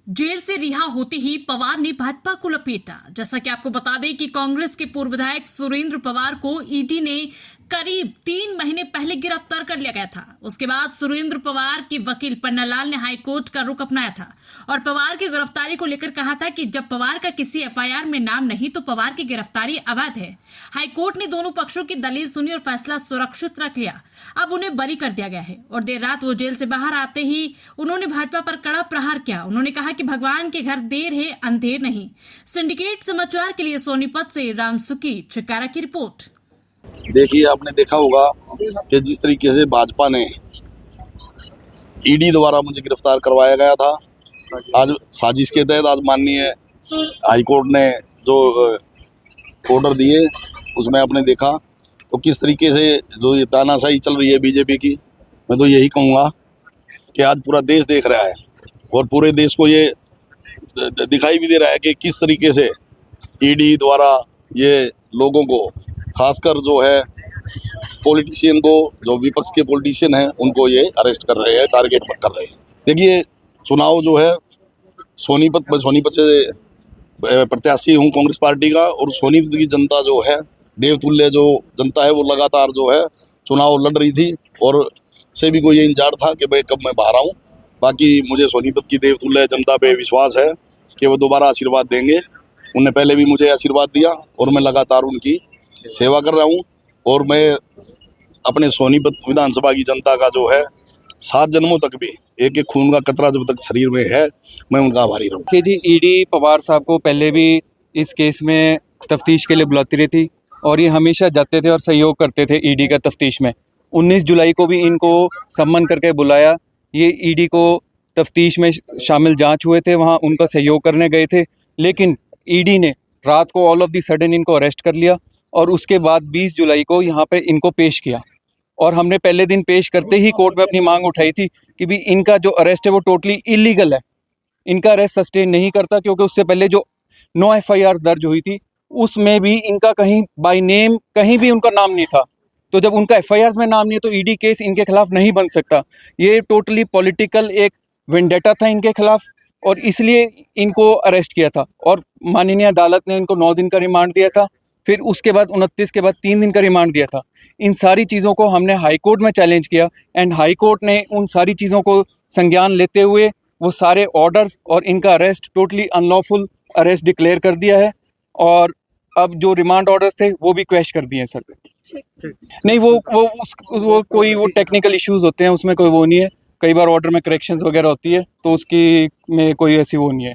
Jail से रिहा होते ही पवार ने भाजपा को लपेटा। जैसा कि आपको बता दें कि कांग्रेस के पूर्व विधायक सुरेंद्र पवार को ईडी ने करीब 3 महीने पहले गिरफ्तार कर लिया गया था। उसके बाद सुरेंद्र पवार के वकील पन्नालाल ने हाईकोर्ट का रुख अपनाया था और पवार की गिरफ्तारी को लेकर कहा था कि जब पवार का किसी एफआईआर में नाम नहीं तो पवार की गिरफ्तारी अवैध है। हाईकोर्ट ने दोनों पक्षों की दलील सुनी और फैसला सुरक्षित रख लिया। अब उन्हें बरी कर दिया गया है और देर रात वो जेल से बाहर आते ही उन्होंने भाजपा पर कड़ा प्रहार किया। उन्होंने कहा कि भगवान के घर देर है अंधेर नहीं। सिंडिकेट समाचार के लिए सोनीपत से राम सुकी चिकारा की रिपोर्ट। देखिए, आपने देखा होगा कि जिस तरीके से भाजपा ने ईडी द्वारा मुझे गिरफ्तार करवाया गया था, आज साजिश के तहत आज माननीय हाईकोर्ट ने जो ऑर्डर दिए उसमें आपने देखा तो किस तरीके से जो ये तानाशाही चल रही है बीजेपी की, मैं तो यही कहूँगा कि आज पूरा देश देख रहा है और पूरे देश को ये दिखाई भी दे रहा है कि किस तरीके से ईडी द्वारा ये लोगों को, खासकर जो है पॉलिटिशियन को, जो विपक्ष के पॉलिटिशियन हैं उनको ये अरेस्ट कर रहे हैं, टारगेट कर रहे हैं। देखिए, चुनाव जो है सोनीपत से प्रत्याशी हूँ कांग्रेस पार्टी का, और सोनीपत की जनता जो है, देवतुल्य जो जनता है, वो लगातार जो है चुनाव लड़ रही थी और से भी कोई ये इंतजार था कि भाई कब मैं बाहर आऊँ। बाकी मुझे सोनीपत की देवतुल्य जनता पे विश्वास है कि वो दोबारा आशीर्वाद देंगे। उन्होंने पहले भी मुझे आशीर्वाद दिया और मैं लगातार उनकी सेवा कर रहा हूँ और मैं अपने सोनीपत विधानसभा की जनता का जो है 7 जन्मों तक भी एक खून का कतरा जब तक शरीर में है, मैं उनका आभारी रहूँ। कि जी ईडी पवार साहब को पहले भी इस केस में तफ्तीश के लिए बुलाती रहती और ये हमेशा जाते थे और सहयोग करते थे ईडी का तफ्तीश में। 19 जुलाई को भी इनको सम्मन करके बुलाया। ये ईडी को तफ्तीश में शामिल जांच हुए थे, वहाँ उनका सहयोग करने गए थे, लेकिन ईडी ने रात को ऑल ऑफ दी सडन इनको अरेस्ट कर लिया और उसके बाद 20 जुलाई को यहाँ पे इनको पेश किया। और हमने पहले दिन पेश करते ही कोर्ट में अपनी मांग उठाई थी कि भी इनका जो अरेस्ट है वो टोटली इलीगल है, इनका अरेस्ट सस्टेन नहीं करता, क्योंकि उससे पहले जो 9 एफआईआर दर्ज हुई थी उसमें भी इनका कहीं बाय नेम कहीं भी उनका नाम नहीं था। तो जब उनका एफआईआर में नाम नहीं है तो ईडी केस इनके खिलाफ नहीं बन सकता। ये टोटली पॉलिटिकल एक वेंडेटा था इनके खिलाफ और इसलिए इनको अरेस्ट किया था। और माननीय अदालत ने इनको 9 दिन का रिमांड दिया था, फिर उसके बाद 29 के बाद 3 दिन का रिमांड दिया था। इन सारी चीज़ों को हमने हाई कोर्ट में चैलेंज किया एंड हाई कोर्ट ने उन सारी चीज़ों को संज्ञान लेते हुए वो सारे ऑर्डर्स और इनका arrest totally unlawful arrest declare कर दिया है। और अब जो रिमांड ऑर्डर्स थे वो भी क्वैश कर दिए हैं सर। नहीं, वो कोई वो टेक्निकल इश्यूज होते हैं, उसमें कोई वो नहीं है। कई बार ऑर्डर में करेक्शंस वगैरह होती है तो उसकी में कोई ऐसी वो नहीं है।